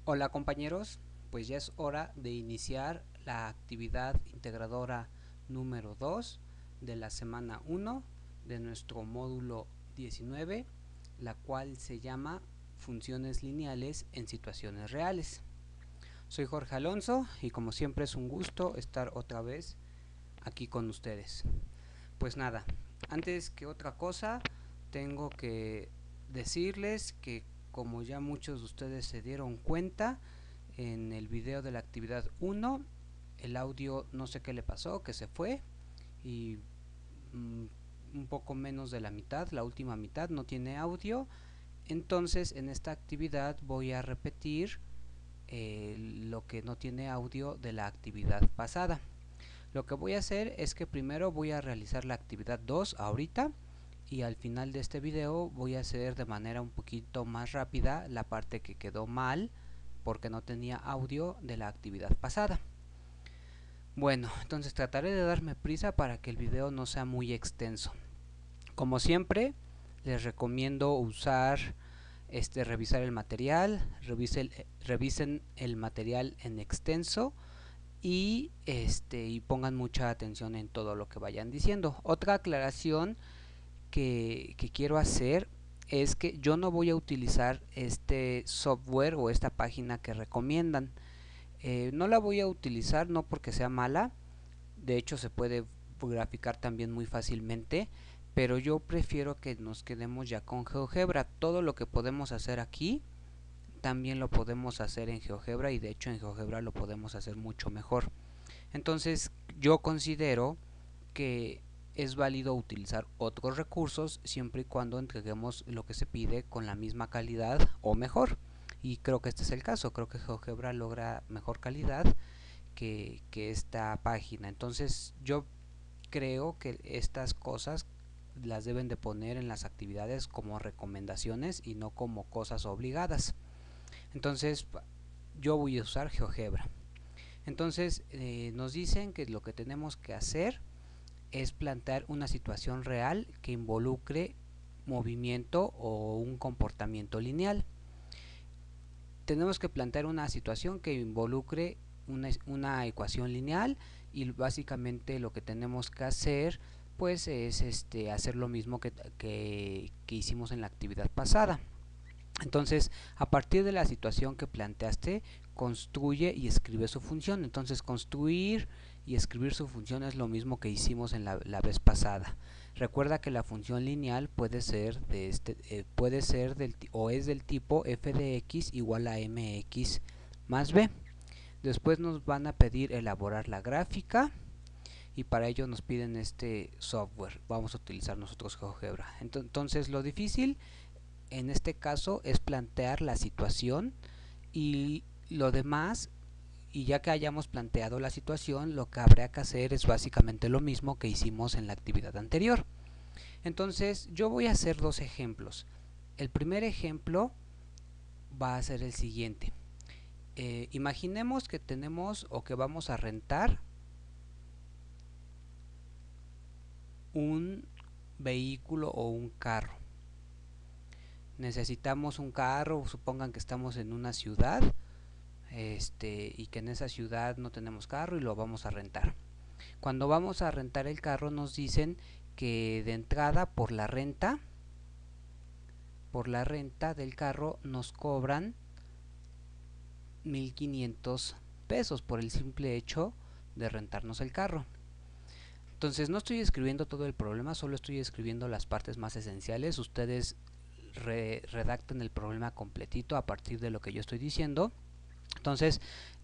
Hola compañeros, pues ya es hora de iniciar la actividad integradora número 2 de la semana 1 de nuestro módulo 19, la cual se llama Funciones lineales en situaciones reales. Soy Jorge Alonso y como siempre es un gusto estar otra vez aquí con ustedes. Pues nada, antes que otra cosa tengo que decirles que como ya muchos de ustedes se dieron cuenta, en el video de la actividad 1 el audio no sé qué le pasó, que se fue y un poco menos de la mitad, la última mitad no tiene audio. Entonces en esta actividad voy a repetir lo que no tiene audio de la actividad pasada. Lo que voy a hacer es que primero voy a realizar la actividad 2 ahorita y al final de este video voy a hacer de manera un poquito más rápida la parte que quedó mal porque no tenía audio de la actividad pasada. Bueno, entonces trataré de darme prisa para que el video no sea muy extenso. Como siempre, les recomiendo revisar el material, revisen el material en extenso y pongan mucha atención en todo lo que vayan diciendo. Otra aclaración que quiero hacer es que yo no voy a utilizar este software o esta página que recomiendan. No la voy a utilizar no porque sea mala, de hecho se puede graficar también muy fácilmente, pero yo prefiero que nos quedemos ya con GeoGebra. Todo lo que podemos hacer aquí también lo podemos hacer en GeoGebra y de hecho en GeoGebra lo podemos hacer mucho mejor. Entonces yo considero que es válido utilizar otros recursos siempre y cuando entreguemos lo que se pide con la misma calidad o mejor. Y creo que este es el caso, creo que GeoGebra logra mejor calidad que esta página. Entonces yo creo que estas cosas las deben de poner en las actividades como recomendaciones y no como cosas obligadas. Entonces yo voy a usar GeoGebra. Entonces nos dicen que lo que tenemos que hacer es plantear una situación real que involucre movimiento o un comportamiento lineal. Tenemos que plantear una situación que involucre una ecuación lineal y básicamente lo que tenemos que hacer pues es hacer lo mismo que hicimos en la actividad pasada. Entonces, a partir de la situación que planteaste, construye y escribe su función. Entonces, construir y escribir su función es lo mismo que hicimos en la vez pasada. Recuerda que la función lineal puede ser o es del tipo f de x igual a mx más b. Después nos van a pedir elaborar la gráfica y para ello nos piden este software. Vamos a utilizar nosotros GeoGebra. Entonces, lo difícil en este caso es plantear la situación y lo demás, y ya que hayamos planteado la situación, lo que habría que hacer es básicamente lo mismo que hicimos en la actividad anterior. Entonces yo voy a hacer dos ejemplos. El primer ejemplo va a ser el siguiente. Imaginemos que tenemos o que vamos a rentar un vehículo o un carro. Necesitamos un carro, supongan que estamos en una ciudad y que en esa ciudad no tenemos carro y lo vamos a rentar. Cuando vamos a rentar el carro nos dicen que de entrada por la renta del carro nos cobran 1500 pesos por el simple hecho de rentarnos el carro. Entonces no estoy escribiendo todo el problema, solo estoy escribiendo las partes más esenciales. Ustedes redacten el problema completito a partir de lo que yo estoy diciendo. Entonces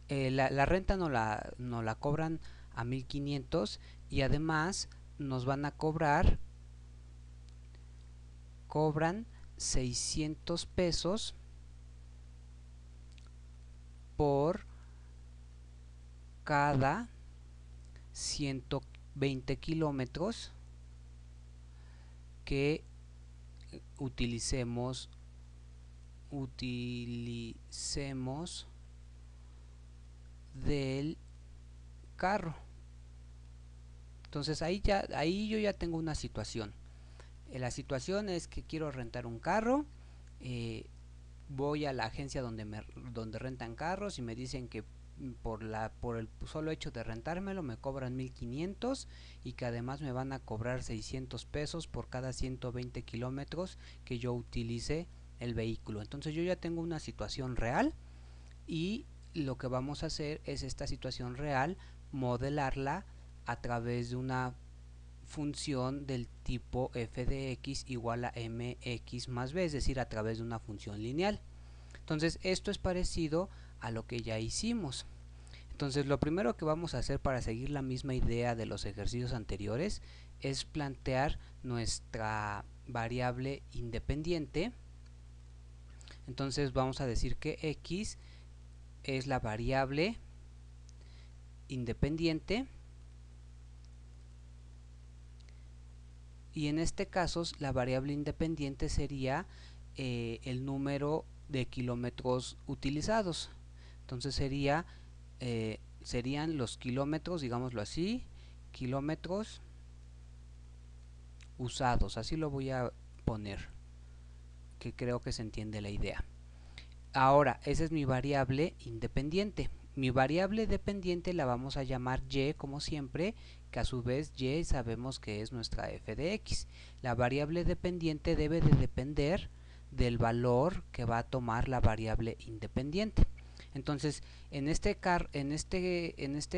la renta no la cobran a 1500 y además nos van a cobran 600 pesos por cada 120 kilómetros que utilicemos del carro. Entonces ahí yo ya tengo una situación. La situación es que quiero rentar un carro, voy a la agencia donde rentan carros y me dicen que por el solo hecho de rentármelo me cobran 1500 y que además me van a cobrar 600 pesos por cada 120 kilómetros que yo utilice el vehículo. Entonces yo ya tengo una situación real y lo que vamos a hacer es esta situación real modelarla a través de una función del tipo f de x igual a mx más b, es decir, a través de una función lineal. Entonces esto es parecido a lo que ya hicimos. Entonces lo primero que vamos a hacer para seguir la misma idea de los ejercicios anteriores es plantear nuestra variable independiente. Entonces vamos a decir que x es la variable independiente y en este caso la variable independiente sería el número de kilómetros utilizados. Entonces serían los kilómetros, digámoslo así, kilómetros usados, así lo voy a poner, que creo que se entiende la idea. Ahora, esa es mi variable independiente. Mi variable dependiente la vamos a llamar y, como siempre, que a su vez y sabemos que es nuestra f de x. La variable dependiente debe de depender del valor que va a tomar la variable independiente. Entonces, en este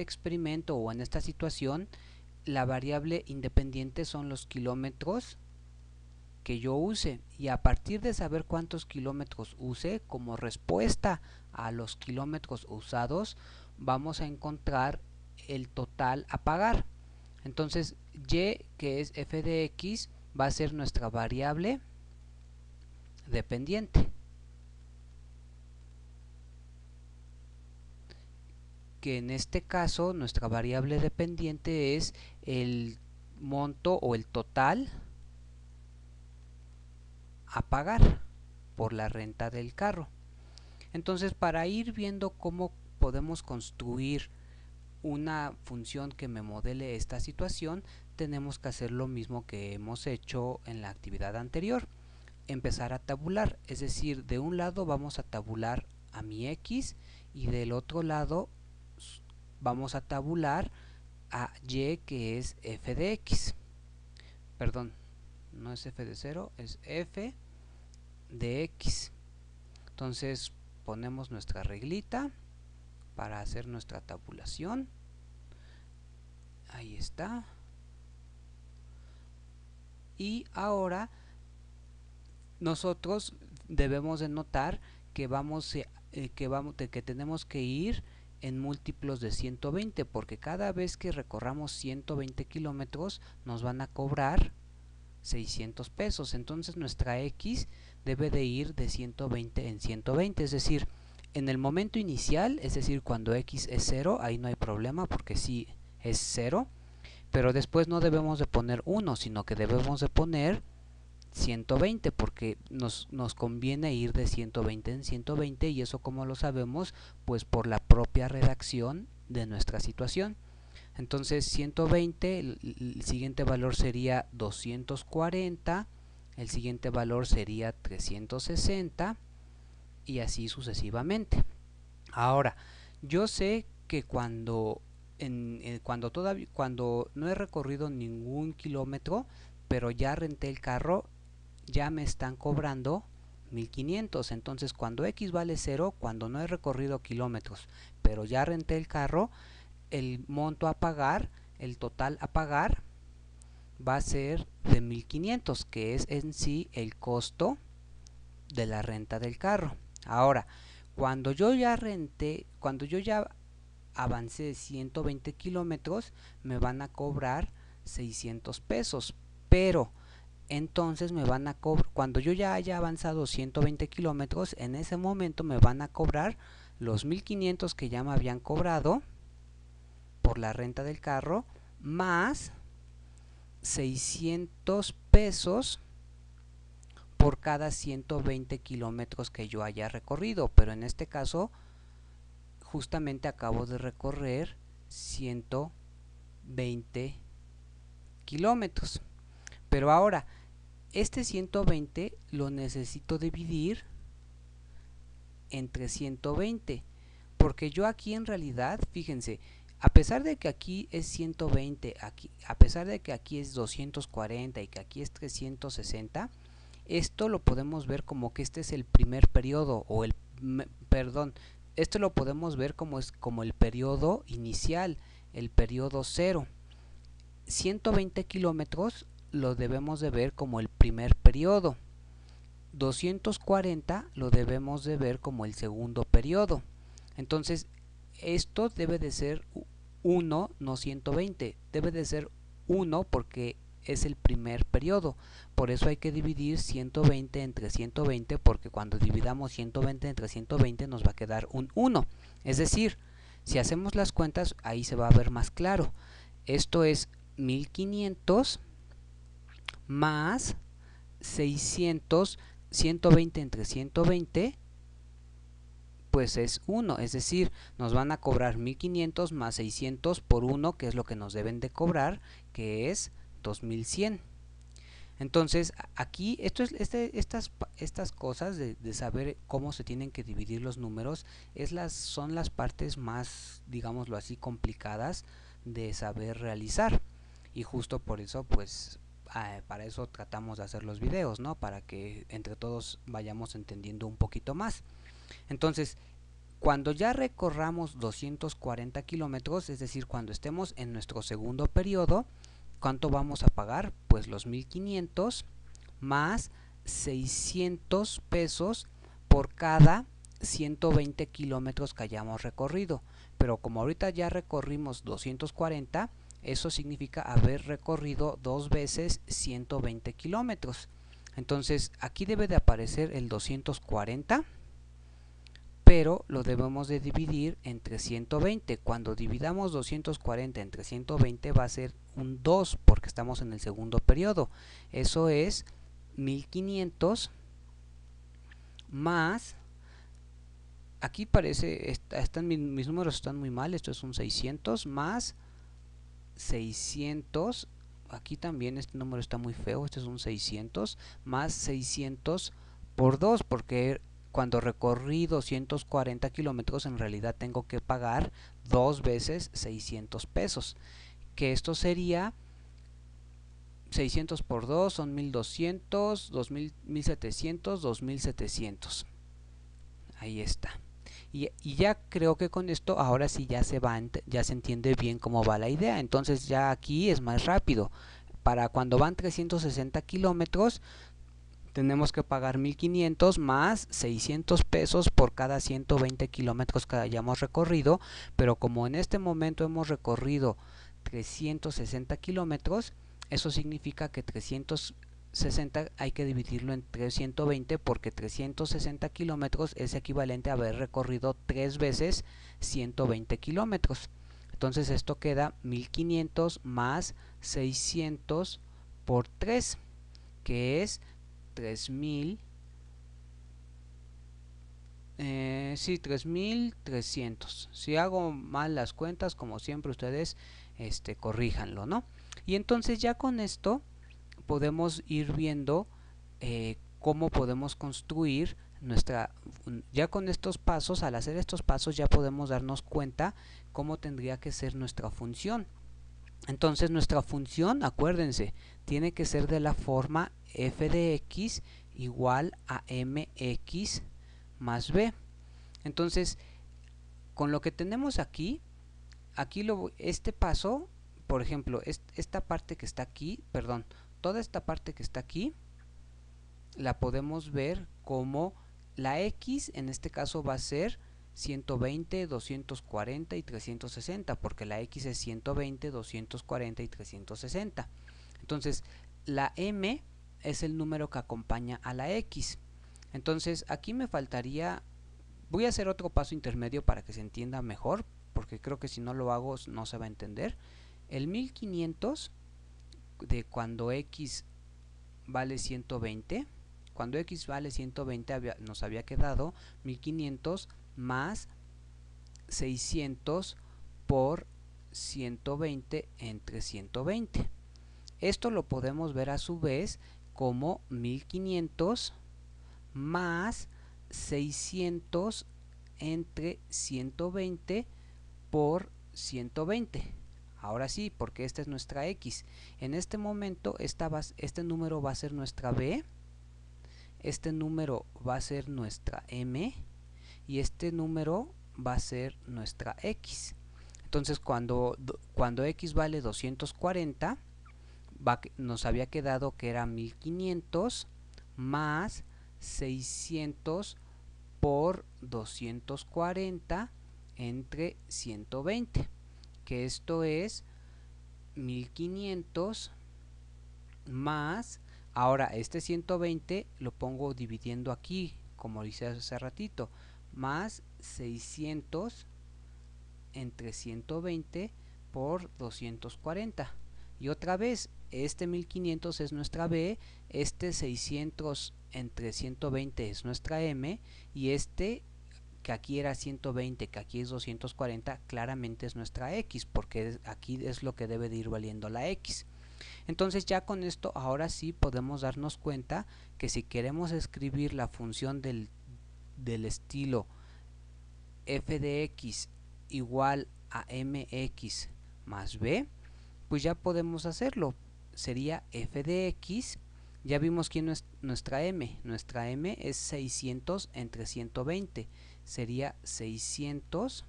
experimento o en esta situación, la variable independiente son los kilómetros que yo use, y a partir de saber cuántos kilómetros use como respuesta a los kilómetros usados vamos a encontrar el total a pagar. Entonces y, que es f de x, va a ser nuestra variable dependiente, que en este caso nuestra variable dependiente es el monto o el total a pagar por la renta del carro. Entonces, para ir viendo cómo podemos construir una función que me modele esta situación, tenemos que hacer lo mismo que hemos hecho en la actividad anterior, empezar a tabular, es decir, de un lado vamos a tabular a mi x y del otro lado vamos a tabular a y, que es f de x, perdón, no es f de 0, es f de x. Entonces ponemos nuestra reglita para hacer nuestra tabulación. Ahí está. Y ahora nosotros debemos de notar que que tenemos que ir en múltiplos de 120, porque cada vez que recorramos 120 kilómetros nos van a cobrar 600 pesos. Entonces nuestra x debe de ir de 120 en 120, es decir, en el momento inicial, es decir, cuando x es 0, ahí no hay problema porque sí es 0, pero después no debemos de poner 1, sino que debemos de poner 120, porque nos conviene ir de 120 en 120, y eso como lo sabemos, pues por la propia redacción de nuestra situación. Entonces 120, el siguiente valor sería 240, el siguiente valor sería 360 y así sucesivamente. Ahora, yo sé que cuando no he recorrido ningún kilómetro, pero ya renté el carro, ya me están cobrando 1500. Entonces cuando x vale 0, cuando no he recorrido kilómetros, pero ya renté el carro, el monto a pagar, el total a pagar, va a ser de 1500, que es en sí el costo de la renta del carro. Ahora, cuando yo ya avancé 120 kilómetros, me van a cobrar 600 pesos, pero entonces me van a cobrar, cuando yo ya haya avanzado 120 kilómetros, en ese momento me van a cobrar los 1500 que ya me habían cobrado por la renta del carro, más 600 pesos por cada 120 kilómetros que yo haya recorrido, pero en este caso justamente acabo de recorrer 120 kilómetros. Pero ahora, este 120 lo necesito dividir entre 120, porque yo aquí en realidad, fíjense, a pesar de que aquí es 120, a pesar de que aquí es 240 y que aquí es 360, esto lo podemos ver como que este es el primer periodo, o perdón, esto lo podemos ver como el periodo inicial, el periodo cero. 120 kilómetros lo debemos de ver como el primer periodo. 240 lo debemos de ver como el segundo periodo. Entonces, esto debe de ser 1, no 120. Debe de ser 1 porque es el primer periodo. Por eso hay que dividir 120 entre 120, porque cuando dividamos 120 entre 120 nos va a quedar un 1. Es decir, si hacemos las cuentas, ahí se va a ver más claro. Esto es 1500 más 600, 120 entre 120, pues es 1, es decir, nos van a cobrar 1500 más 600 por 1, que es lo que nos deben de cobrar, que es 2100. Entonces, aquí, estas cosas de saber cómo se tienen que dividir los números, son las partes más, digámoslo así, complicadas de saber realizar. Y justo por eso, pues, para eso tratamos de hacer los videos, ¿no? Para que entre todos vayamos entendiendo un poquito más. Entonces, cuando ya recorramos 240 kilómetros, es decir, cuando estemos en nuestro segundo periodo, ¿cuánto vamos a pagar? Pues los 1500 más 600 pesos por cada 120 kilómetros que hayamos recorrido. Pero como ahorita ya recorrimos 240, eso significa haber recorrido 2 veces 120 kilómetros. Entonces aquí debe de aparecer el 240, pero lo debemos de dividir entre 120. Cuando dividamos 240 entre 120 va a ser un 2 porque estamos en el segundo periodo. Eso es 1500 más, aquí parece, mis números están muy mal, esto es un 600 más 600, aquí también este número está muy feo, este es un 600 más 600 por 2, porque cuando recorrí 240 kilómetros en realidad tengo que pagar 2 veces 600 pesos, que esto sería 600 por 2 son 1200, 1700, 2700. Ahí está. Y ya creo que con esto ahora sí ya se entiende bien cómo va la idea. Entonces ya aquí es más rápido. Para cuando van 360 kilómetros tenemos que pagar 1500 más 600 pesos por cada 120 kilómetros que hayamos recorrido, pero como en este momento hemos recorrido 360 kilómetros, eso significa que 360 hay que dividirlo entre 120, porque 360 kilómetros es equivalente a haber recorrido 3 veces 120 kilómetros. Entonces esto queda 1500 más 600 por 3, que es 3000, sí, 3300. Si hago mal las cuentas, como siempre ustedes corríjanlo, ¿no? Y entonces ya con esto podemos ir viendo cómo podemos construir ya con estos pasos. Al hacer estos pasos ya podemos darnos cuenta cómo tendría que ser nuestra función. Entonces nuestra función, acuérdense, tiene que ser de la forma f de x igual a mx más b. Entonces, con lo que tenemos aquí, este paso, por ejemplo, esta parte que está aquí, perdón, toda esta parte que está aquí, la podemos ver como la x, en este caso va a ser 120, 240 y 360, porque la x es 120, 240 y 360. Entonces, la m es el número que acompaña a la x. Entonces, aquí me faltaría, voy a hacer otro paso intermedio para que se entienda mejor, porque creo que si no lo hago no se va a entender. El 1500 de cuando x vale 120, cuando x vale 120 nos había quedado 1500 más 600 por 120 entre 120. Esto lo podemos ver a su vez como 1500 más 600 entre 120 por 120. Ahora sí, porque esta es nuestra X. En este momento este número va a ser nuestra B, este número va a ser nuestra M y este número va a ser nuestra X. Entonces cuando X vale 240, nos había quedado que era 1500 más 600 por 240 entre 120, que esto es 1500 más, ahora este 120 lo pongo dividiendo aquí, como hice hace ratito, más 600 entre 120 por 240. Y otra vez, este 1500 es nuestra B, este 600 entre 120 es nuestra M, y este que aquí era 120, que aquí es 240, claramente es nuestra X, porque aquí es lo que debe de ir valiendo la X. Entonces ya con esto ahora sí podemos darnos cuenta que si queremos escribir la función del estilo f de x igual a mx más b, pues ya podemos hacerlo. Sería f de x, ya vimos quién es nuestra m es 600 entre 120, sería 600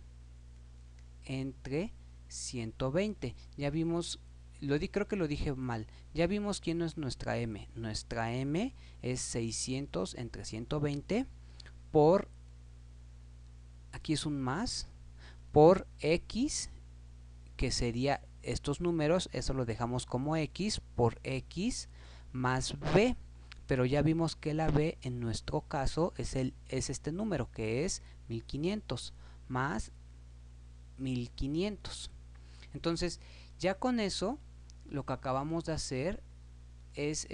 entre 120. Ya vimos, creo que lo dije mal, ya vimos quién es nuestra m es 600 entre 120 por, aquí es un más, por x, que sería estos números, eso lo dejamos como x, por x más b, pero ya vimos que la b en nuestro caso es este número, que es 1500 más 1500. Entonces ya con eso lo que acabamos de hacer es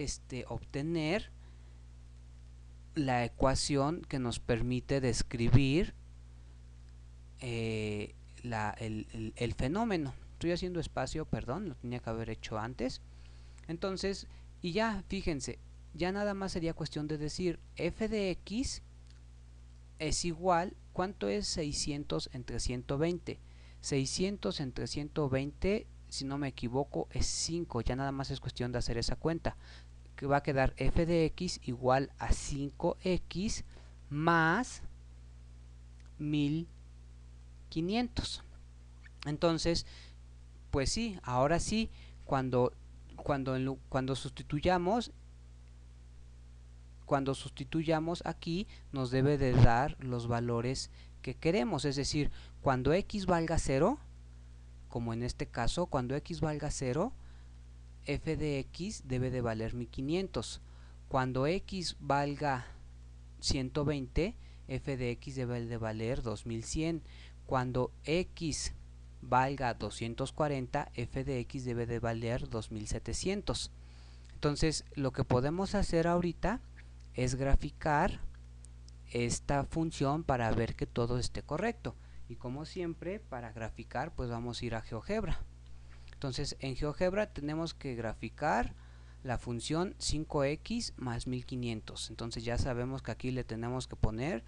obtener la ecuación que nos permite describir el fenómeno. Estoy haciendo espacio, perdón, lo tenía que haber hecho antes. Entonces, y ya fíjense, ya nada más sería cuestión de decir f de x es igual, ¿cuánto es 600 entre 120? 600 entre 120, si no me equivoco, es 5. Ya nada más es cuestión de hacer esa cuenta, que va a quedar f de x igual a 5x más 1500. Entonces, pues sí, ahora sí, cuando sustituyamos aquí, nos debe de dar los valores que queremos, es decir, cuando x valga 0, como en este caso, cuando x valga 0, f de x debe de valer 1500. Cuando x valga 120, f de x debe de valer 2100. Cuando x valga 240, f de x debe de valer 2700. Entonces, lo que podemos hacer ahorita es graficar esta función para ver que todo esté correcto. Y como siempre, para graficar, pues vamos a ir a GeoGebra. Entonces, en GeoGebra tenemos que graficar la función 5x más 1500. Entonces ya sabemos que aquí le tenemos que poner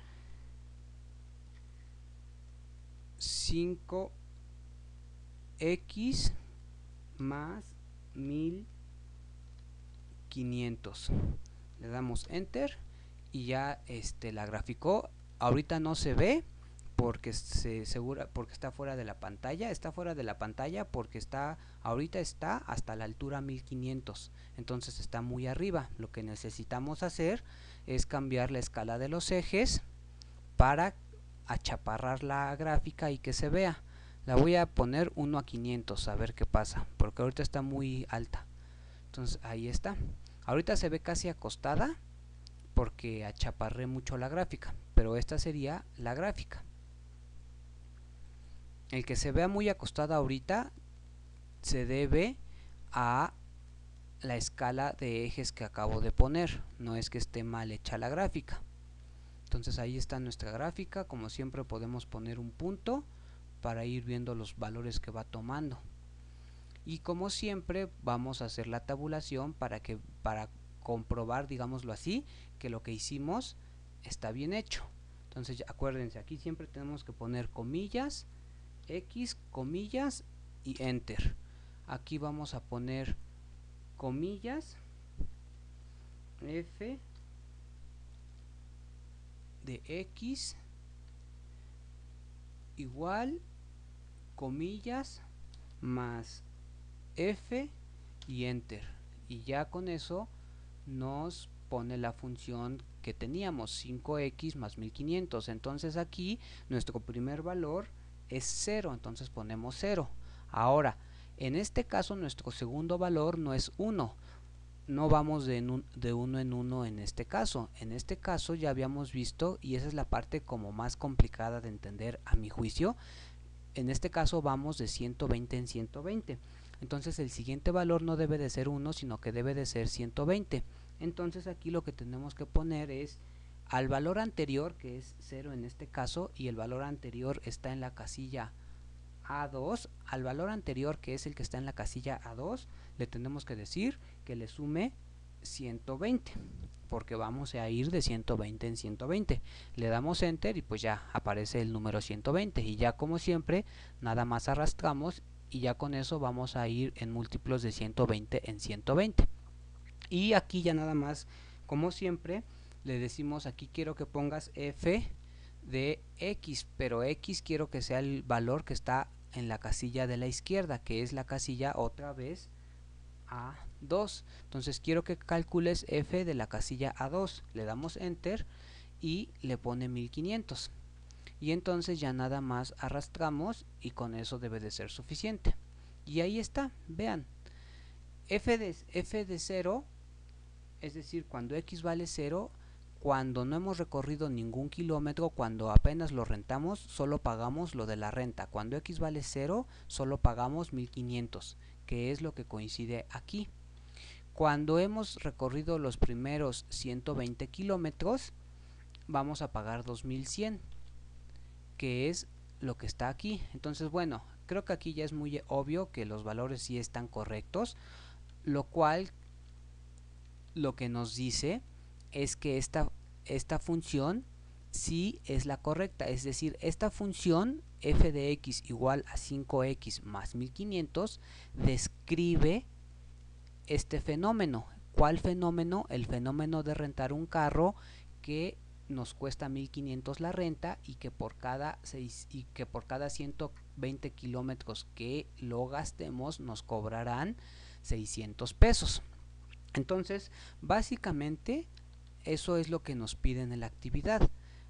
5x más 1500. Le damos enter y ya la graficó. Ahorita no se ve porque porque está fuera de la pantalla. Está fuera de la pantalla porque ahorita está hasta la altura 1500, entonces está muy arriba. Lo que necesitamos hacer es cambiar la escala de los ejes para achaparrar la gráfica y que se vea. La voy a poner 1 a 500 a ver qué pasa, porque ahorita está muy alta. Entonces ahí está. Ahorita se ve casi acostada porque achaparré mucho la gráfica, pero esta sería la gráfica. El que se vea muy acostada ahorita se debe a la escala de ejes que acabo de poner, no es que esté mal hecha la gráfica. Entonces ahí está nuestra gráfica. Como siempre podemos poner un punto para ir viendo los valores que va tomando, y como siempre vamos a hacer la tabulación para comprobar, digámoslo así, que lo que hicimos está bien hecho. Entonces acuérdense, aquí siempre tenemos que poner comillas, X, comillas y enter. Aquí vamos a poner comillas, F de X igual comillas más F y enter, y ya con eso nos pone la función que teníamos, 5x más 1500. Entonces aquí nuestro primer valor es 0, entonces ponemos 0. Ahora, en este caso nuestro segundo valor no es 1, no vamos de 1 en 1 en este caso. En este caso ya habíamos visto, y esa es la parte como más complicada de entender a mi juicio, en este caso vamos de 120 en 120. Entonces el siguiente valor no debe de ser 1, sino que debe de ser 120. Entonces aquí lo que tenemos que poner es al valor anterior, que es 0 en este caso, y el valor anterior está en la casilla A2, al valor anterior, que es el que está en la casilla A2, le tenemos que decir que le sume 120, porque vamos a ir de 120 en 120. Le damos enter y pues ya aparece el número 120, y ya como siempre nada más arrastramos y ya con eso vamos a ir en múltiplos de 120 en 120. Y aquí ya nada más, como siempre, le decimos aquí quiero que pongas f de x, pero x quiero que sea el valor que está en la casilla de la izquierda, que es la casilla otra vez A2. Entonces quiero que calcules f de la casilla A2. Le damos enter y le pone 1500. Y entonces ya nada más arrastramos y con eso debe de ser suficiente. Y ahí está, vean. F de 0, es decir, cuando x vale 0, cuando no hemos recorrido ningún kilómetro, cuando apenas lo rentamos, solo pagamos lo de la renta. Cuando x vale 0, solo pagamos 1500, que es lo que coincide aquí. Cuando hemos recorrido los primeros 120 kilómetros, vamos a pagar 2100, que es lo que está aquí. Entonces, bueno, creo que aquí ya es muy obvio que los valores sí están correctos, lo cual lo que nos dice es que esta función sí es la correcta, es decir, esta función f de x igual a 5x más 1500 describe este fenómeno. ¿Cuál fenómeno? El fenómeno de rentar un carro que nos cuesta 1500 la renta y que por cada 120 kilómetros que lo gastemos nos cobrarán 600 pesos. Entonces, básicamente, eso es lo que nos piden en la actividad.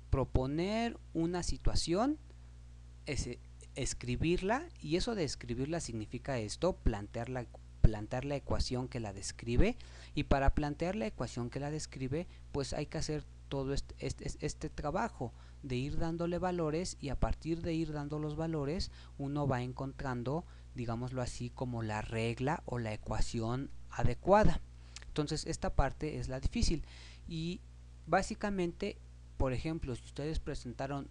Proponer una situación, escribirla, y eso de escribirla significa esto, plantear la ecuación que la describe, y para plantear la ecuación que la describe, pues hay que hacer todo este trabajo de ir dándole valores, y a partir de ir dando los valores, uno va encontrando, digámoslo así, como la regla o la ecuación adecuada. Entonces esta parte es la difícil, y básicamente, por ejemplo, si ustedes presentaron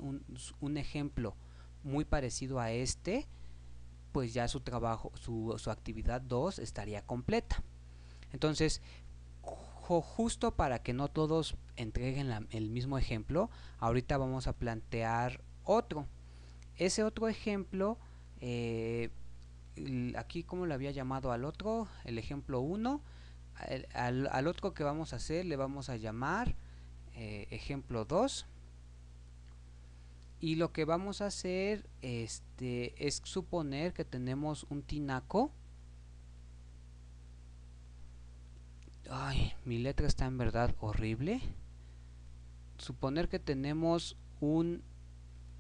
un ejemplo muy parecido a este, pues ya su trabajo, su actividad 2 estaría completa. Entonces, justo para que no todos entreguen el mismo ejemplo, ahorita vamos a plantear otro. Ese otro ejemplo, aquí como le había llamado al otro, el ejemplo 1, al otro que vamos a hacer le vamos a llamar ejemplo 2, y lo que vamos a hacer es suponer que tenemos un tinaco. Ay, mi letra está en verdad horrible. Suponer que tenemos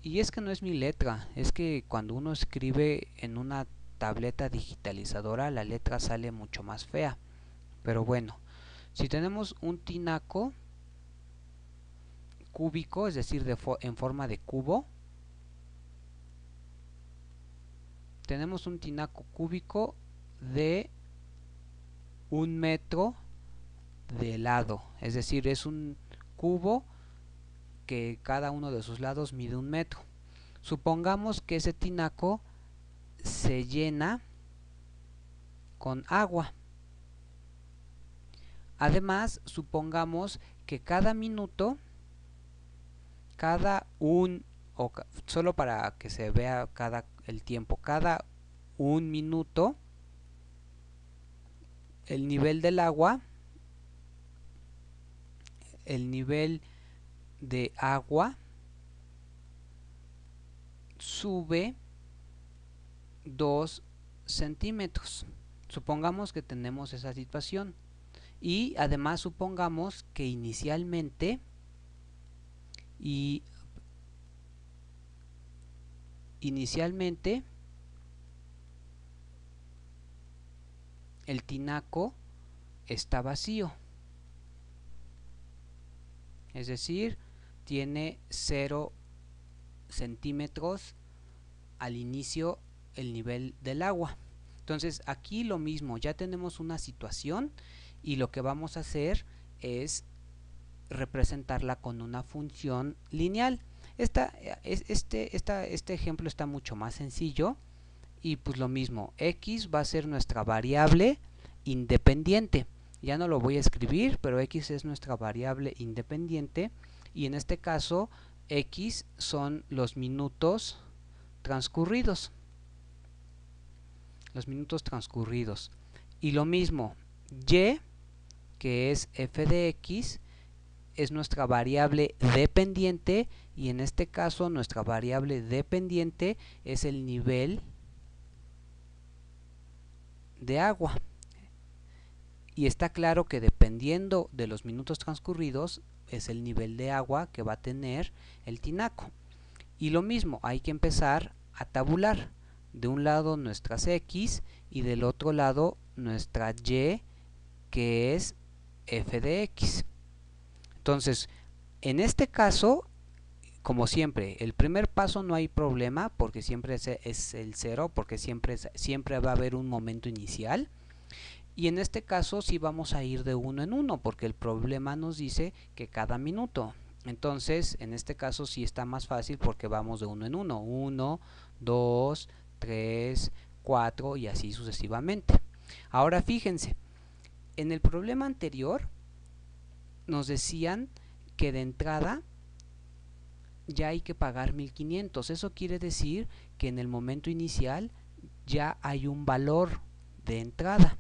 y es que no es mi letra, es que cuando uno escribe en una tableta digitalizadora la letra sale mucho más fea. Pero bueno, si tenemos un tinaco cúbico, es decir, en forma de cubo, tenemos un tinaco cúbico de 1 metro de lado, es decir, es un cubo que cada uno de sus lados mide 1 metro. Supongamos que ese tinaco se llena con agua. Además, supongamos que cada minuto cada solo para que se vea el tiempo, cada un minuto el nivel del agua, sube 2 centímetros. Supongamos que tenemos esa situación y además supongamos que inicialmente el tinaco está vacío, es decir, tiene 0 centímetros al inicio el nivel del agua. Entonces aquí lo mismo, ya tenemos una situación y lo que vamos a hacer es representarla con una función lineal. Este ejemplo está mucho más sencillo y pues lo mismo, x va a ser nuestra variable independiente. Ya no lo voy a escribir, pero x es nuestra variable independiente y en este caso x son los minutos transcurridos. Y lo mismo, y, que es f de x, es nuestra variable dependiente y en este caso nuestra variable dependiente es el nivel de agua. Y está claro que dependiendo de los minutos transcurridos es el nivel de agua que va a tener el tinaco. Y lo mismo, hay que empezar a tabular. De un lado nuestras x y del otro lado nuestra y, que es f de x. Entonces, en este caso, como siempre, el primer paso no hay problema porque siempre es el 0, porque siempre va a haber un momento inicial. Y en este caso sí vamos a ir de uno en uno porque el problema nos dice que cada minuto. Entonces, en este caso sí está más fácil porque vamos de uno en uno. 1, 2, 3, 4 y así sucesivamente. Ahora fíjense, en el problema anterior nos decían que de entrada ya hay que pagar 1500. Eso quiere decir que en el momento inicial ya hay un valor de entrada.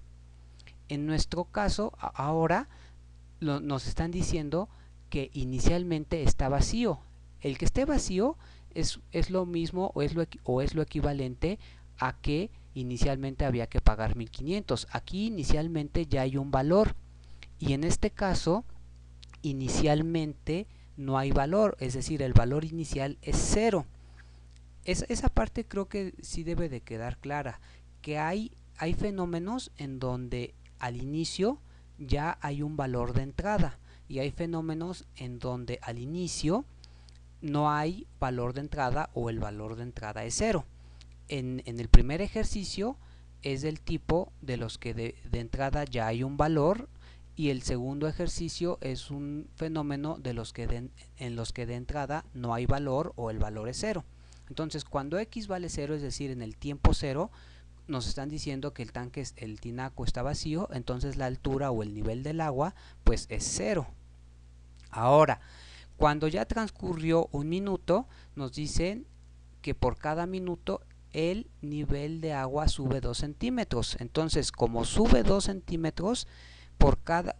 En nuestro caso, ahora nos están diciendo que inicialmente está vacío. El que esté vacío es lo mismo o es lo equivalente a que inicialmente había que pagar 1500. Aquí inicialmente ya hay un valor y en este caso inicialmente no hay valor, es decir, el valor inicial es 0. Esa parte creo que sí debe de quedar clara, que hay fenómenos en donde al inicio ya hay un valor de entrada y hay fenómenos en donde al inicio no hay valor de entrada o el valor de entrada es 0. En el primer ejercicio es del tipo de los que de entrada ya hay un valor y el segundo ejercicio es un fenómeno de los que en los que de entrada no hay valor o el valor es 0. Entonces cuando x vale 0, es decir, en el tiempo 0, nos están diciendo que el tinaco está vacío, entonces la altura o el nivel del agua pues es 0. Ahora, cuando ya transcurrió un minuto, nos dicen que por cada minuto el nivel de agua sube 2 centímetros. Entonces, como sube 2 centímetros por cada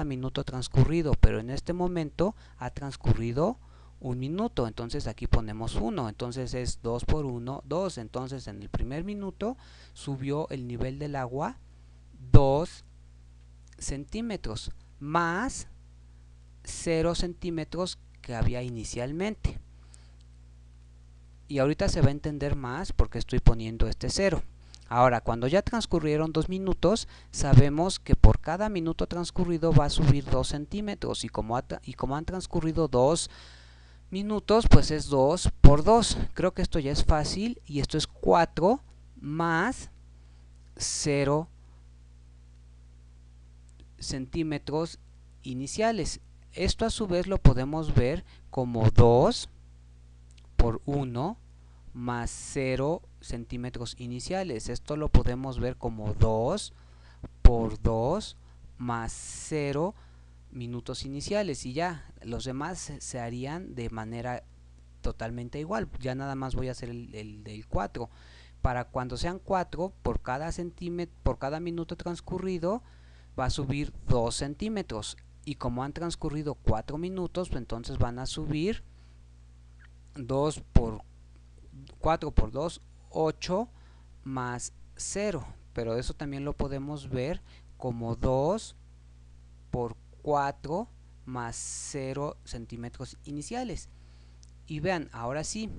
minuto transcurrido, pero en este momento ha transcurrido un minuto, entonces aquí ponemos 1, entonces es 2 por 1, 2, entonces en el primer minuto subió el nivel del agua 2 centímetros más 0 centímetros que había inicialmente. Y ahorita se va a entender más porque estoy poniendo este 0. Ahora, cuando ya transcurrieron 2 minutos, sabemos que por cada minuto transcurrido va a subir 2 centímetros y como han transcurrido 2 minutos, pues es 2 por 2. Creo que esto ya es fácil y esto es 4 más 0 centímetros iniciales. Esto a su vez lo podemos ver como 2 por 1 más 0 centímetros iniciales. Esto lo podemos ver como 2 por 2 más 0 minutos iniciales y ya los demás se harían de manera totalmente igual. Ya nada más voy a hacer el del 4. Para cuando sean 4, por cada centímetro, por cada minuto transcurrido va a subir 2 centímetros, y como han transcurrido 4 minutos, pues entonces van a subir 2 por 4 por 2, 8 más 0, pero eso también lo podemos ver como 2 por 4 más 0 centímetros iniciales. Y vean, ahora sí,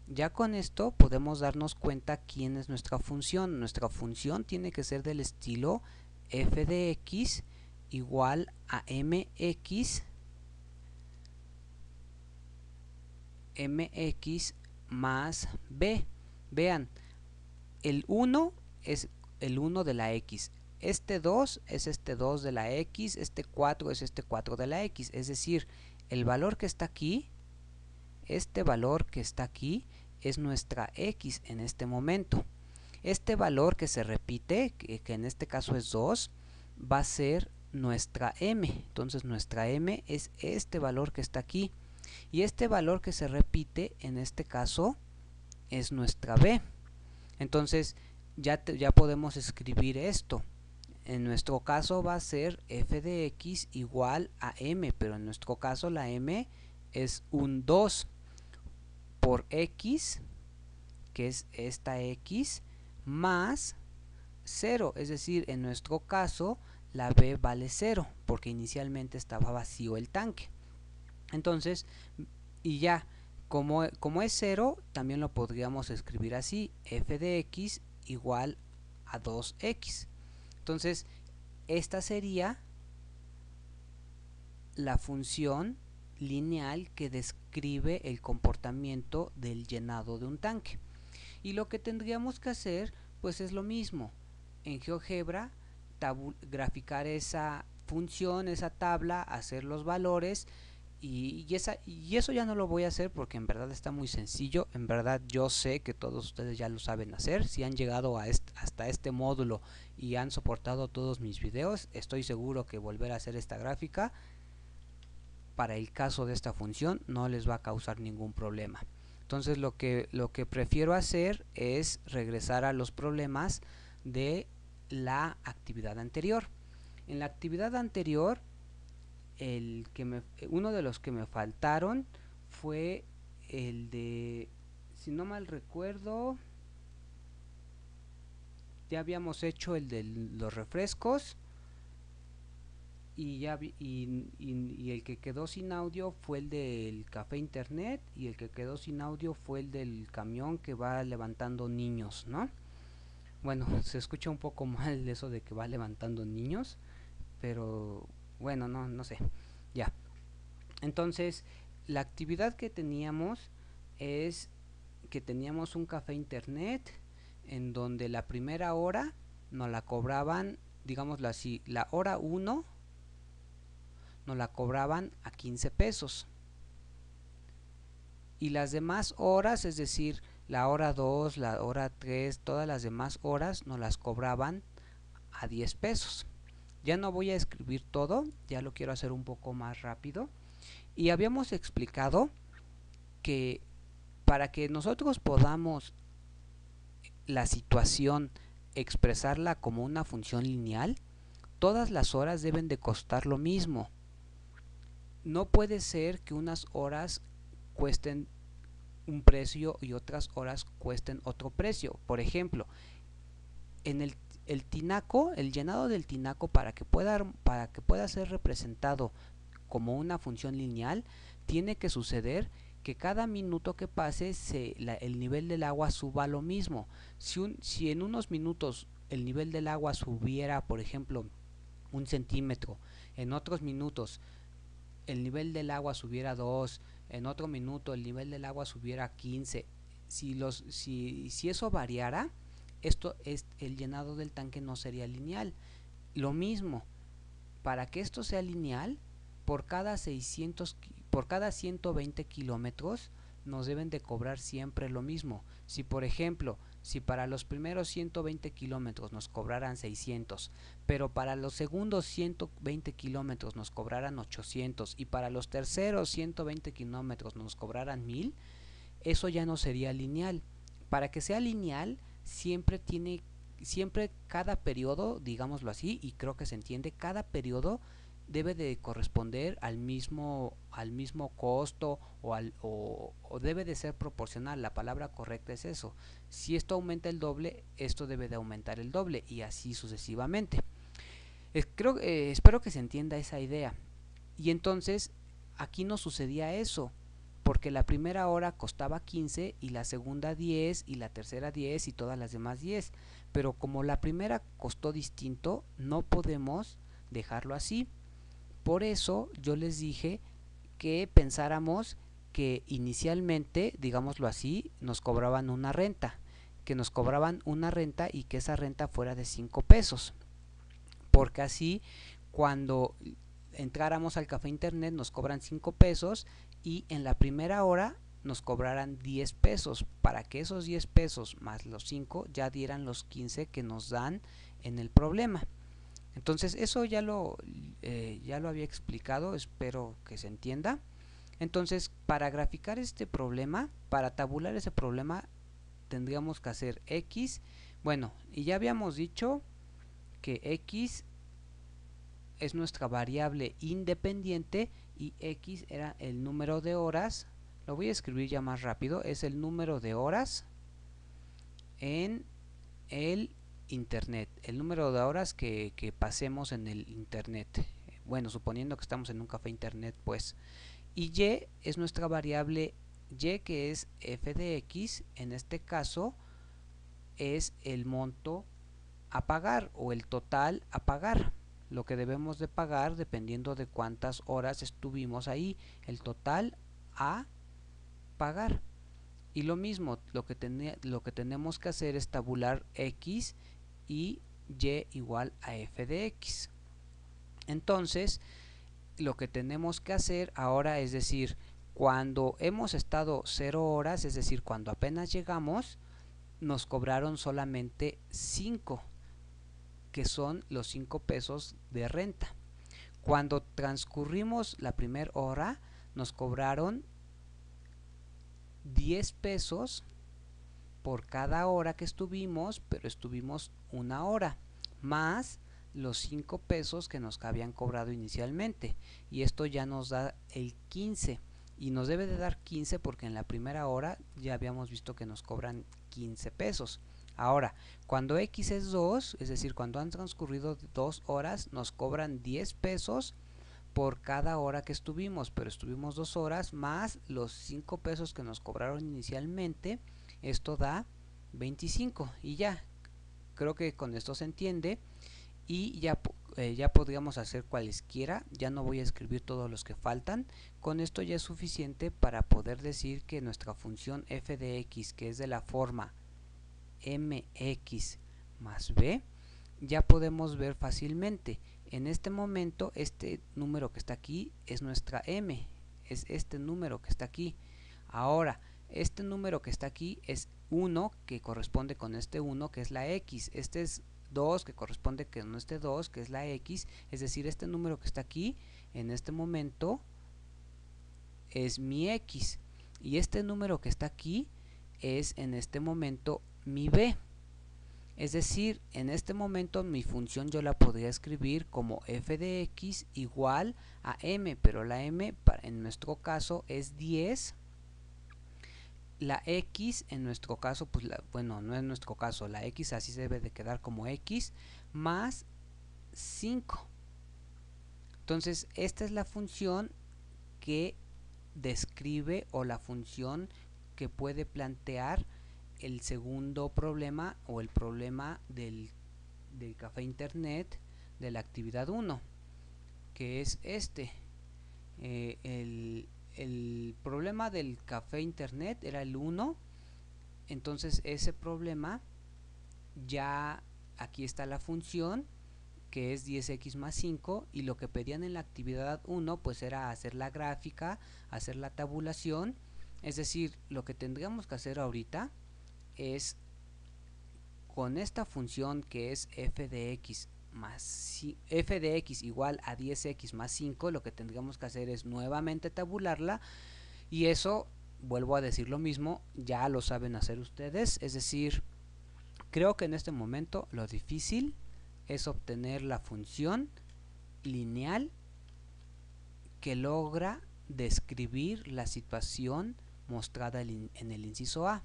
ya con esto podemos darnos cuenta quién es nuestra función. Nuestra función tiene que ser del estilo f de x igual a mx más b. Vean, el 1 es el 1 de la x, este 2 es este 2 de la x, este 4 es este 4 de la x, es decir, el valor que está aquí, este valor que está aquí es nuestra x en este momento. Este valor que se repite, que en este caso es 2, va a ser nuestra m. Entonces nuestra m es este valor que está aquí. Y este valor que se repite, en este caso, es nuestra b. Entonces ya podemos escribir esto. En nuestro caso va a ser f de x igual a m, pero en nuestro caso la m es un 2 por x, que es esta x, más 0, es decir, en nuestro caso la b vale 0, porque inicialmente estaba vacío el tanque. Entonces, y ya, como es 0, también lo podríamos escribir así, f de x igual a 2x. Entonces, esta sería la función lineal que describe el comportamiento del llenado de un tanque. Y lo que tendríamos que hacer, pues es lo mismo. En GeoGebra, graficar esa función, esa tabla, hacer los valores, y eso ya no lo voy a hacer porque en verdad está muy sencillo. En verdad yo sé que todos ustedes ya lo saben hacer. Si han llegado a hasta este módulo y han soportado todos mis videos, estoy seguro que volver a hacer esta gráfica para el caso de esta función no les va a causar ningún problema. Entonces lo que prefiero hacer es regresar a los problemas de la actividad anterior. En la actividad anterior, uno de los que me faltaron fue el de, si no mal recuerdo, ya habíamos hecho el de los refrescos, y el que quedó sin audio fue el del café internet, y el que quedó sin audio fue el del camión que va levantando niños, ¿no? Bueno, se escucha un poco mal eso de que va levantando niños, pero bueno, no sé. Ya. Entonces, la actividad que teníamos es que teníamos un café internet en donde la primera hora nos la cobraban, digámoslo así, la hora 1 nos la cobraban a 15 pesos. Y las demás horas, es decir, la hora 2, la hora 3, todas las demás horas nos las cobraban a 10 pesos. Ya no voy a escribir todo, ya lo quiero hacer un poco más rápido. Y habíamos explicado que para que nosotros podamos la situación expresarla como una función lineal, todas las horas deben de costar lo mismo. No puede ser que unas horas cuesten un precio y otras horas cuesten otro precio. Por ejemplo, en el tinaco, el llenado del tinaco, para que pueda ser representado como una función lineal, tiene que suceder que cada minuto que pase el nivel del agua suba lo mismo. Si en unos minutos el nivel del agua subiera, por ejemplo, 1 centímetro, en otros minutos el nivel del agua subiera 2, en otro minuto el nivel del agua subiera 15, si eso variara, el llenado del tanque no sería lineal. Lo mismo, para que esto sea lineal, por cada 120 kilómetros nos deben de cobrar siempre lo mismo. Si por ejemplo, si para los primeros 120 kilómetros nos cobraran 600, pero para los segundos 120 kilómetros nos cobraran 800 y para los terceros 120 kilómetros nos cobraran 1000, eso ya no sería lineal. Para que sea lineal, siempre cada periodo, digámoslo así, y creo que se entiende, cada periodo debe de corresponder al mismo costo o debe de ser proporcional. La palabra correcta es eso. Si esto aumenta el doble, esto debe de aumentar el doble y así sucesivamente. Espero que se entienda esa idea. Y entonces aquí no sucedía eso, porque la primera hora costaba 15 y la segunda 10 y la tercera 10 y todas las demás 10. Pero como la primera costó distinto, no podemos dejarlo así. Por eso yo les dije que pensáramos que inicialmente, digámoslo así, nos cobraban una renta, y que esa renta fuera de 5 pesos, porque así cuando entráramos al café internet nos cobran 5 pesos y en la primera hora nos cobrarán 10 pesos, para que esos 10 pesos más los 5 ya dieran los 15 que nos dan en el problema. Entonces eso ya lo había explicado, espero que se entienda. Entonces, para graficar este problema, para tabular ese problema, tendríamos que hacer x. Bueno, y ya habíamos dicho que x es nuestra variable independiente y x era el número de horas. Lo voy a escribir ya más rápido. Es el número de horas en el internet, el número de horas que pasemos en el internet. Bueno, suponiendo que estamos en un café internet, pues. Y y es nuestra variable y, que es f de x. En este caso es el monto a pagar o el total a pagar, lo que debemos de pagar dependiendo de cuántas horas estuvimos ahí, el total a pagar. Y lo mismo, lo que tenemos que hacer es tabular x y y igual a f de x. Entonces, lo que tenemos que hacer ahora es decir, cuando hemos estado 0 horas, es decir, cuando apenas llegamos, nos cobraron solamente 5, que son los 5 pesos de renta. Cuando transcurrimos la primera hora, nos cobraron 10 pesos por cada hora que estuvimos, pero estuvimos una hora, más los 5 pesos que nos habían cobrado inicialmente, y esto ya nos da el 15, y nos debe de dar 15 porque en la primera hora ya habíamos visto que nos cobran 15 pesos. Ahora, cuando x es 2, es decir, cuando han transcurrido 2 horas, nos cobran 10 pesos por cada hora que estuvimos, pero estuvimos 2 horas más los 5 pesos que nos cobraron inicialmente. Esto da 25 y ya, creo que con esto se entiende y ya podríamos hacer cualesquiera, ya no voy a escribir todos los que faltan. Con esto ya es suficiente para poder decir que nuestra función f de x, que es de la forma mx más b, ya podemos ver fácilmente. En este momento este número que está aquí es nuestra m, es este número que está aquí. Ahora, este número que está aquí es 1, que corresponde con este 1, que es la x. Este es 2, que corresponde con este 2, que es la x. Es decir, este número que está aquí en este momento es mi x. Y este número que está aquí es en este momento mi b. Es decir, en este momento mi función yo la podría escribir como f de x igual a m, pero la m en nuestro caso es 10. La x en nuestro caso, pues bueno, no en nuestro caso, la x así se debe de quedar como x más 5. Entonces, esta es la función que describe o la función que puede plantear el segundo problema o el problema del café internet de la actividad 1, que es este. El problema del café internet era el 1, entonces ese problema ya aquí está la función que es 10x más 5 y lo que pedían en la actividad 1 pues era hacer la gráfica, hacer la tabulación Es decir, lo que tendríamos que hacer ahorita es con esta función que es f de x igual a 10x más 5, lo que tendríamos que hacer es nuevamente tabularla, y eso, vuelvo a decir lo mismo, ya lo saben hacer ustedes. Es decir, creo que en este momento lo difícil es obtener la función lineal que logra describir la situación mostrada en el inciso A.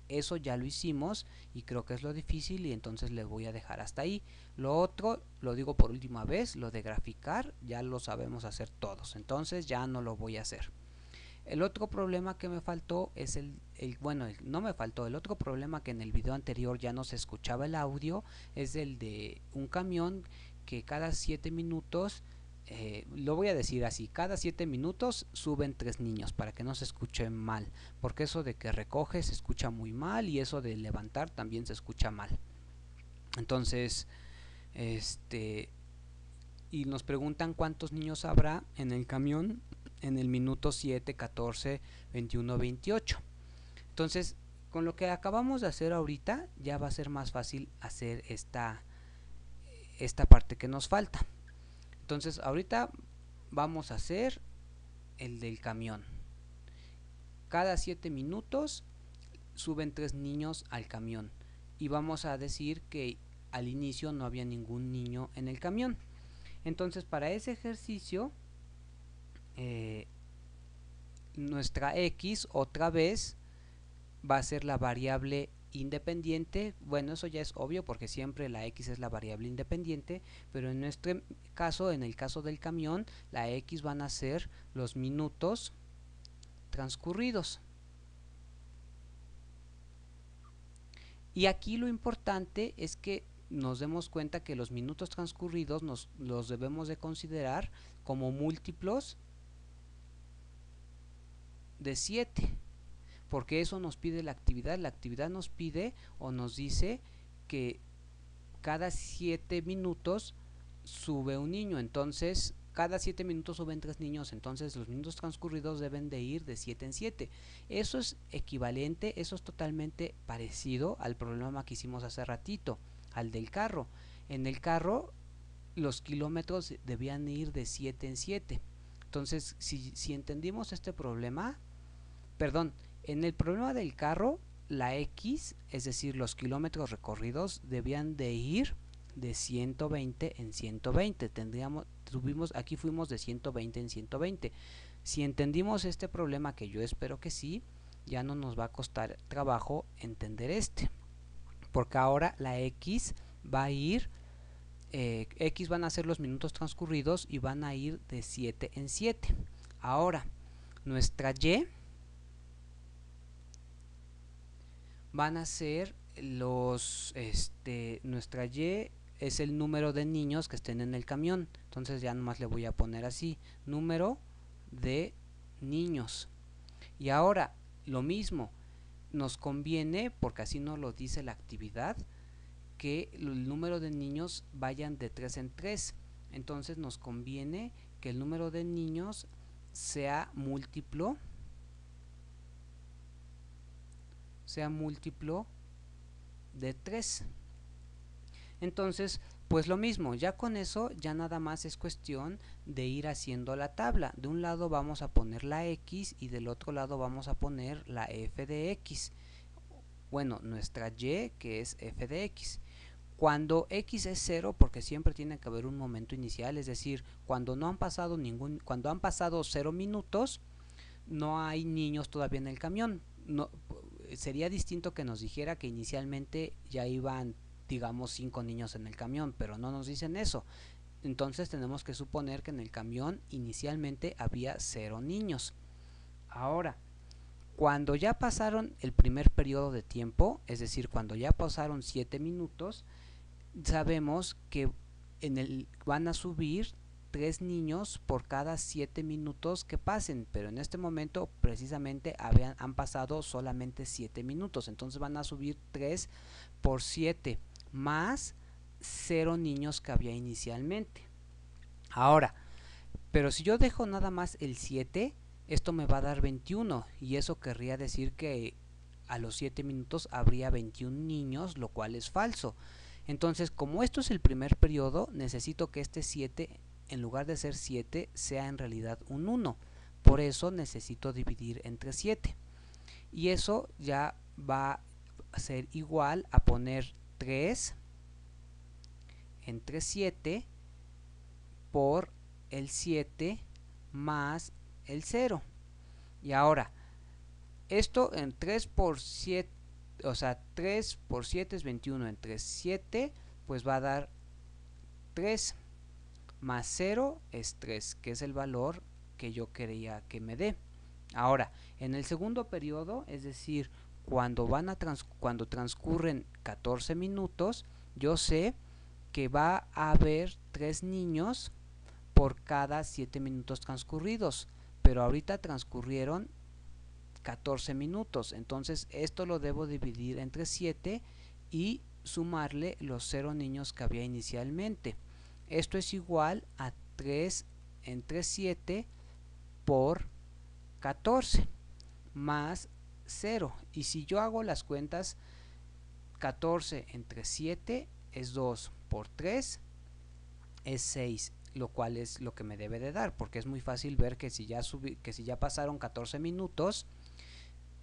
Eso ya lo hicimos y creo que es lo difícil, y entonces le voy a dejar hasta ahí. Lo otro, lo digo por última vez, lo de graficar ya lo sabemos hacer todos, entonces ya no lo voy a hacer. El otro problema que me faltó es no me faltó, el otro problema que en el video anterior ya no se escuchaba el audio, es el de un camión que cada 7 minutos, lo voy a decir así, cada 7 minutos suben 3 niños para que no se escuche mal, porque eso de que recoge se escucha muy mal y eso de levantar también se escucha mal. Entonces, y nos preguntan cuántos niños habrá en el camión en el minuto 7, 14, 21, 28. Entonces, con lo que acabamos de hacer ahorita, ya va a ser más fácil hacer esta parte que nos falta. Entonces, ahorita vamos a hacer el del camión. Cada 7 minutos suben 3 niños al camión. Y vamos a decir que al inicio no había ningún niño en el camión. Entonces, para ese ejercicio, nuestra x otra vez va a ser la variable independiente. Bueno, eso ya es obvio porque siempre la x es la variable independiente, pero en nuestro caso, en el caso del camión, la x van a ser los minutos transcurridos. Y aquí lo importante es que nos demos cuenta que los minutos transcurridos los debemos de considerar como múltiplos de 7, porque eso nos pide la actividad. La actividad nos pide o nos dice que cada 7 minutos sube un niño, entonces cada 7 minutos suben 3 niños, entonces los minutos transcurridos deben de ir de 7 en 7. Eso es equivalente, eso es totalmente parecido al problema que hicimos hace ratito, al del carro. En el carro los kilómetros debían ir de 7 en 7. Entonces, si entendimos este problema, perdón, en el problema del carro, la X, es decir, los kilómetros recorridos, debían de ir de 120 en 120. Aquí fuimos de 120 en 120. Si entendimos este problema, que yo espero que sí, ya no nos va a costar trabajo entender porque ahora la X va a ir, X van a ser los minutos transcurridos y van a ir de 7 en 7. Ahora, nuestra Y van a ser nuestra Y es el número de niños que estén en el camión. Entonces ya nomás le voy a poner así, número de niños. Y ahora, lo mismo, nos conviene, porque así nos lo dice la actividad, que el número de niños vayan de 3 en 3. Entonces nos conviene que el número de niños sea múltiplo de 3. Entonces, pues lo mismo, ya con eso ya nada más es cuestión de ir haciendo la tabla. De un lado vamos a poner la x y del otro lado vamos a poner la f de x. Bueno, nuestra y, que es f de x. Cuando x es 0, porque siempre tiene que haber un momento inicial, es decir, cuando han pasado 0 minutos, no hay niños todavía en el camión. Sería distinto que nos dijera que inicialmente ya iban, digamos, 5 niños en el camión, pero no nos dicen eso. Entonces tenemos que suponer que en el camión inicialmente había 0 niños. Ahora, cuando ya pasaron el primer periodo de tiempo, es decir, cuando ya pasaron 7 minutos, sabemos que van a subir 3 niños por cada 7 minutos que pasen, pero en este momento precisamente han pasado solamente 7 minutos, entonces van a subir 3 por 7 más 0 niños que había inicialmente. Ahora, pero si yo dejo nada más el 7, esto me va a dar 21 y eso querría decir que a los 7 minutos habría 21 niños, lo cual es falso. Entonces, como esto es el primer periodo, necesito que este 7, en lugar de ser 7, sea en realidad un 1. Por eso necesito dividir entre 7. Y eso ya va a ser igual a poner 3 entre 7 por el 7 más el 0. Y ahora, esto en 3 por 7, o sea, 3 por 7 es 21, entre 7 pues va a dar 3, más 0 es 3, que es el valor que yo quería que me dé. Ahora, en el segundo periodo, es decir, cuando transcurren 14 minutos, yo sé que va a haber 3 niños por cada 7 minutos transcurridos, pero ahorita transcurrieron 14 minutos, entonces esto lo debo dividir entre 7 y sumarle los 0 niños que había inicialmente. Esto es igual a 3 entre 7 por 14 más 0, y si yo hago las cuentas, 14 entre 7 es 2 por 3 es 6, lo cual es lo que me debe de dar, porque es muy fácil ver que si ya pasaron 14 minutos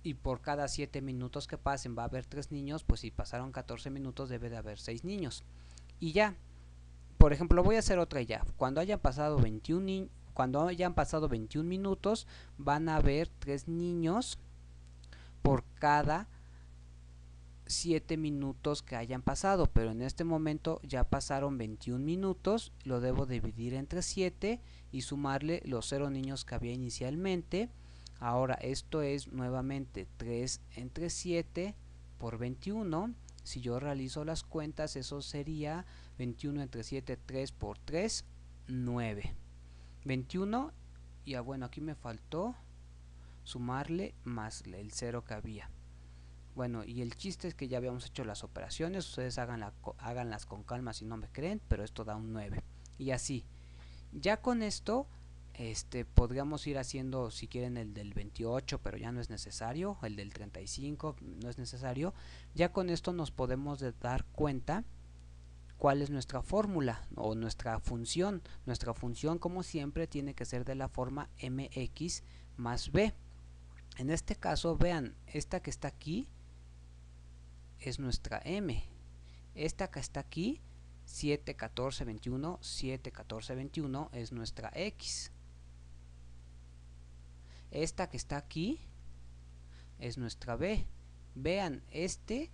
y por cada 7 minutos que pasen va a haber 3 niños, pues si pasaron 14 minutos debe de haber 6 niños. Y ya, por ejemplo, voy a hacer otra ya. Cuando hayan pasado 21 minutos van a haber 3 niños por cada 7 minutos que hayan pasado, pero en este momento ya pasaron 21 minutos, lo debo dividir entre 7 y sumarle los 0 niños que había inicialmente. Ahora esto es nuevamente 3 entre 7 por 21. Si yo realizo las cuentas, eso sería 21 entre 7, 3 por 3, 9. 21, y bueno, aquí me faltó sumarle más el 0 que había. Bueno, y el chiste es que ya habíamos hecho las operaciones, ustedes háganlas con calma si no me creen, pero esto da un 9. Y así, ya con esto podríamos ir haciendo, si quieren, el del 28, pero ya no es necesario, el del 35 no es necesario. Ya con esto nos podemos dar cuenta cuál es nuestra fórmula o nuestra función. Nuestra función, como siempre, tiene que ser de la forma mx más b. En este caso, vean, esta que está aquí es nuestra m. Esta que está aquí, 7, 14, 21, 7, 14, 21 es nuestra x. Esta que está aquí es nuestra b. Vean, este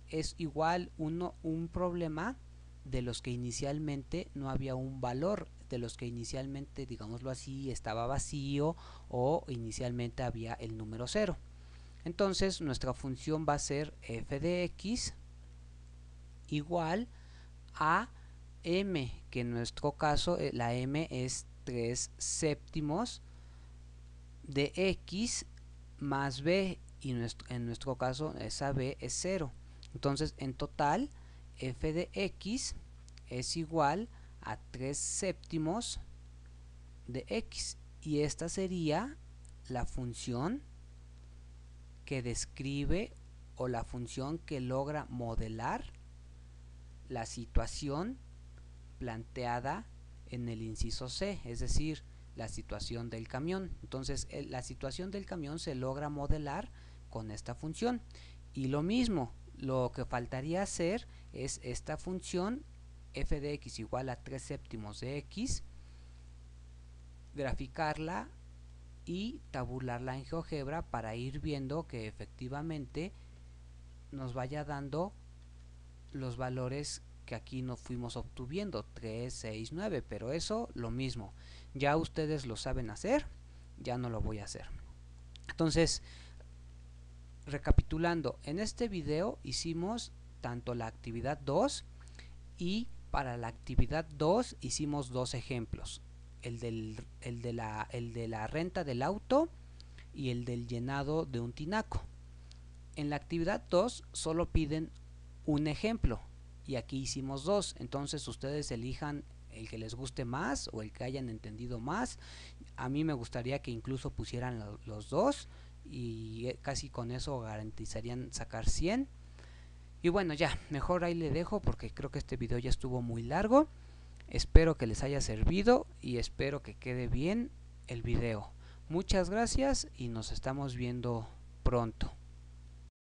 es igual un problema de los que inicialmente no había un valor, de los que inicialmente, digámoslo así, estaba vacío o inicialmente había el número 0. Entonces nuestra función va a ser f de x igual a m, que en nuestro caso la m es 3 séptimos de x más b, y en nuestro caso esa b es 0. Entonces en total f de x es igual a 3 séptimos de x, y esta sería la función que describe o la función que logra modelar la situación planteada en el inciso C, es decir, la situación del camión. Entonces la situación del camión se logra modelar con esta función, y lo mismo, lo que faltaría hacer es esta función f de x igual a 3 séptimos de x, graficarla y tabularla en GeoGebra para ir viendo que efectivamente nos vaya dando los valores que aquí nos fuimos obtuviendo, 3, 6, 9, pero eso lo mismo, ya ustedes lo saben hacer, ya no lo voy a hacer. Entonces, recapitulando, en este video hicimos tanto la actividad 2 y para la actividad 2 hicimos dos ejemplos, el de la renta del auto y el del llenado de un tinaco. En la actividad 2 solo piden un ejemplo y aquí hicimos dos, entonces ustedes elijan el que les guste más o el que hayan entendido más. A mí me gustaría que incluso pusieran los dos y casi con eso garantizarían sacar 100. Y bueno, ya, mejor ahí le dejo porque creo que este video ya estuvo muy largo. Espero que les haya servido y espero que quede bien el video. Muchas gracias y nos estamos viendo pronto.